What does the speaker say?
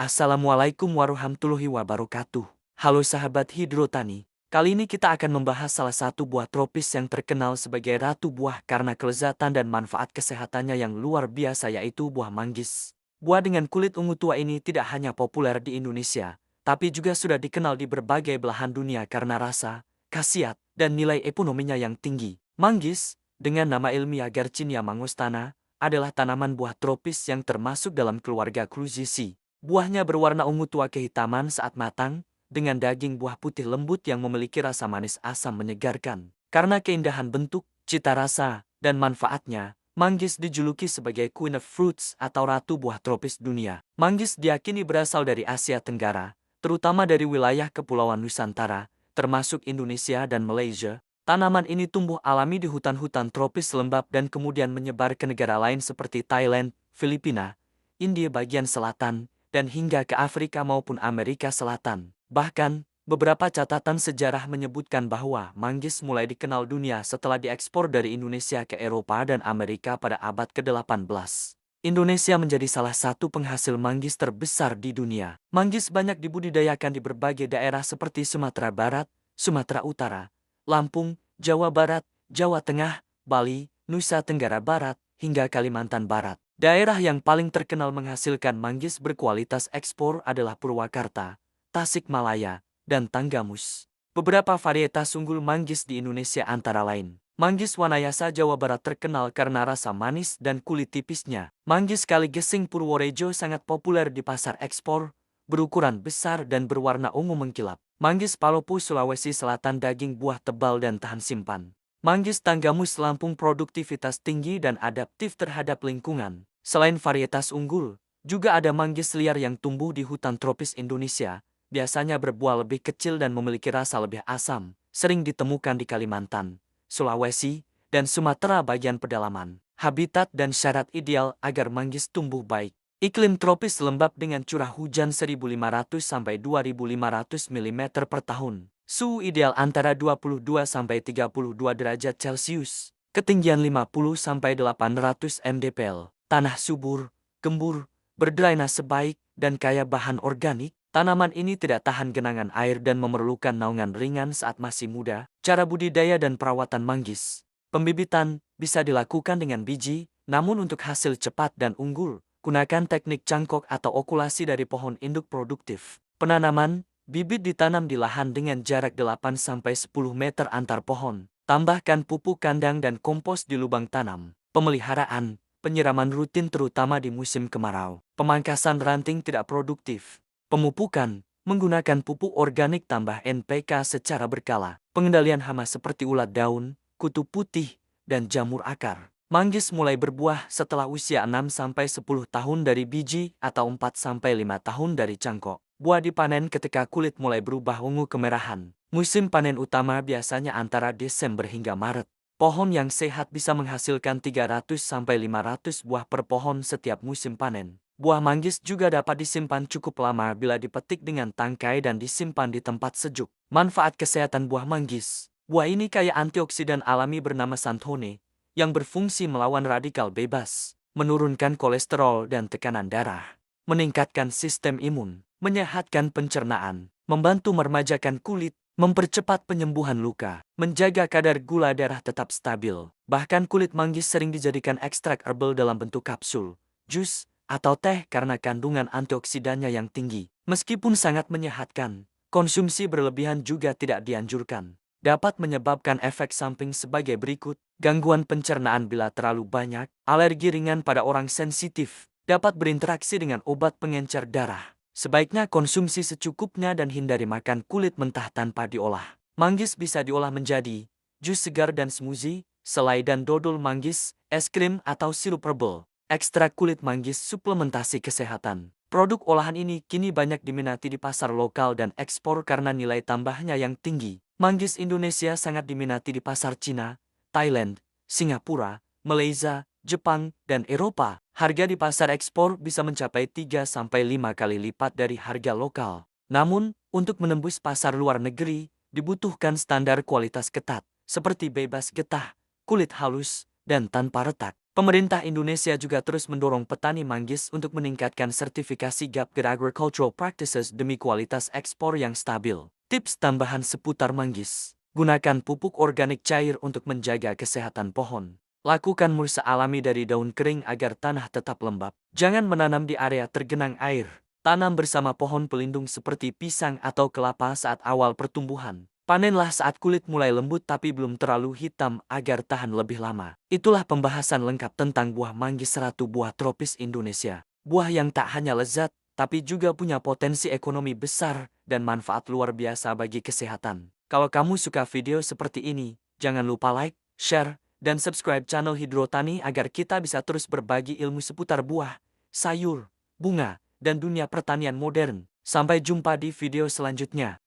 Assalamualaikum warahmatullahi wabarakatuh. Halo sahabat hidrotani, kali ini kita akan membahas salah satu buah tropis yang terkenal sebagai ratu buah karena kelezatan dan manfaat kesehatannya yang luar biasa, yaitu buah manggis. Buah dengan kulit ungu tua ini tidak hanya populer di Indonesia, tapi juga sudah dikenal di berbagai belahan dunia karena rasa, khasiat, dan nilai ekonominya yang tinggi. Manggis, dengan nama ilmiah Garcinia mangostana, adalah tanaman buah tropis yang termasuk dalam keluarga Cruziaceae. Buahnya berwarna ungu tua kehitaman saat matang, dengan daging buah putih lembut yang memiliki rasa manis asam menyegarkan. Karena keindahan bentuk, cita rasa, dan manfaatnya, manggis dijuluki sebagai Queen of Fruits atau Ratu Buah Tropis Dunia. Manggis diyakini berasal dari Asia Tenggara, terutama dari wilayah Kepulauan Nusantara, termasuk Indonesia dan Malaysia. Tanaman ini tumbuh alami di hutan-hutan tropis lembab dan kemudian menyebar ke negara lain seperti Thailand, Filipina, India bagian selatan, dan hingga ke Afrika maupun Amerika Selatan. Bahkan, beberapa catatan sejarah menyebutkan bahwa manggis mulai dikenal dunia setelah diekspor dari Indonesia ke Eropa dan Amerika pada abad ke-18. Indonesia menjadi salah satu penghasil manggis terbesar di dunia. Manggis banyak dibudidayakan di berbagai daerah seperti Sumatera Barat, Sumatera Utara, Lampung, Jawa Barat, Jawa Tengah, Bali, Nusa Tenggara Barat, hingga Kalimantan Barat. Daerah yang paling terkenal menghasilkan manggis berkualitas ekspor adalah Purwakarta, Tasikmalaya, dan Tanggamus. Beberapa varietas unggul manggis di Indonesia antara lain. Manggis Wanayasa Jawa Barat terkenal karena rasa manis dan kulit tipisnya. Manggis Kaligesing Purworejo sangat populer di pasar ekspor, berukuran besar dan berwarna ungu mengkilap. Manggis Palopo Sulawesi Selatan daging buah tebal dan tahan simpan. Manggis Tanggamus Lampung produktivitas tinggi dan adaptif terhadap lingkungan. Selain varietas unggul, juga ada manggis liar yang tumbuh di hutan tropis Indonesia, biasanya berbuah lebih kecil dan memiliki rasa lebih asam, sering ditemukan di Kalimantan, Sulawesi, dan Sumatera bagian pedalaman. Habitat dan syarat ideal agar manggis tumbuh baik. Iklim tropis lembab dengan curah hujan 1.500 sampai 2.500 mm per tahun. Suhu ideal antara 22 sampai 32 derajat Celcius. Ketinggian 50 sampai 800 mdpl. Tanah subur, gembur, berdrainase baik, dan kaya bahan organik. Tanaman ini tidak tahan genangan air dan memerlukan naungan ringan saat masih muda. Cara budidaya dan perawatan manggis. Pembibitan bisa dilakukan dengan biji, namun untuk hasil cepat dan unggul, gunakan teknik cangkok atau okulasi dari pohon induk produktif. Penanaman, bibit ditanam di lahan dengan jarak 8-10 meter antar pohon. Tambahkan pupuk kandang dan kompos di lubang tanam. Pemeliharaan, penyiraman rutin terutama di musim kemarau. Pemangkasan ranting tidak produktif. Pemupukan, menggunakan pupuk organik tambah NPK secara berkala. Pengendalian hama seperti ulat daun, kutu putih, dan jamur akar. Manggis mulai berbuah setelah usia 6-10 tahun dari biji atau 4-5 tahun dari cangkok. Buah dipanen ketika kulit mulai berubah ungu kemerahan. Musim panen utama biasanya antara Desember hingga Maret. Pohon yang sehat bisa menghasilkan 300-500 buah per pohon setiap musim panen. Buah manggis juga dapat disimpan cukup lama bila dipetik dengan tangkai dan disimpan di tempat sejuk. Manfaat kesehatan buah manggis. Buah ini kaya antioksidan alami bernama xanthone, yang berfungsi melawan radikal bebas, menurunkan kolesterol dan tekanan darah, meningkatkan sistem imun, menyehatkan pencernaan, membantu meremajakan kulit, mempercepat penyembuhan luka, menjaga kadar gula darah tetap stabil. Bahkan kulit manggis sering dijadikan ekstrak herbal dalam bentuk kapsul, jus, atau teh karena kandungan antioksidannya yang tinggi. Meskipun sangat menyehatkan, konsumsi berlebihan juga tidak dianjurkan. Dapat menyebabkan efek samping sebagai berikut: gangguan pencernaan bila terlalu banyak, alergi ringan pada orang sensitif, dapat berinteraksi dengan obat pengencer darah. Sebaiknya konsumsi secukupnya dan hindari makan kulit mentah tanpa diolah. Manggis bisa diolah menjadi jus segar dan smoothie, selai dan dodol manggis, es krim atau sirup herbal. Ekstrak kulit manggis suplementasi kesehatan. Produk olahan ini kini banyak diminati di pasar lokal dan ekspor karena nilai tambahnya yang tinggi. Manggis Indonesia sangat diminati di pasar Cina, Thailand, Singapura, Malaysia, Jepang, dan Eropa. Harga di pasar ekspor bisa mencapai 3-5 kali lipat dari harga lokal. Namun, untuk menembus pasar luar negeri, dibutuhkan standar kualitas ketat, seperti bebas getah, kulit halus, dan tanpa retak. Pemerintah Indonesia juga terus mendorong petani manggis untuk meningkatkan sertifikasi GAP Good Agricultural Practices demi kualitas ekspor yang stabil. Tips tambahan seputar manggis. Gunakan pupuk organik cair untuk menjaga kesehatan pohon. Lakukan mulsa alami dari daun kering agar tanah tetap lembab. Jangan menanam di area tergenang air. Tanam bersama pohon pelindung seperti pisang atau kelapa saat awal pertumbuhan. Panenlah saat kulit mulai lembut tapi belum terlalu hitam agar tahan lebih lama. Itulah pembahasan lengkap tentang buah manggis ratu buah tropis Indonesia. Buah yang tak hanya lezat, tapi juga punya potensi ekonomi besar dan manfaat luar biasa bagi kesehatan. Kalau kamu suka video seperti ini, jangan lupa like, share, dan subscribe channel Hidrotani agar kita bisa terus berbagi ilmu seputar buah, sayur, bunga, dan dunia pertanian modern. Sampai jumpa di video selanjutnya.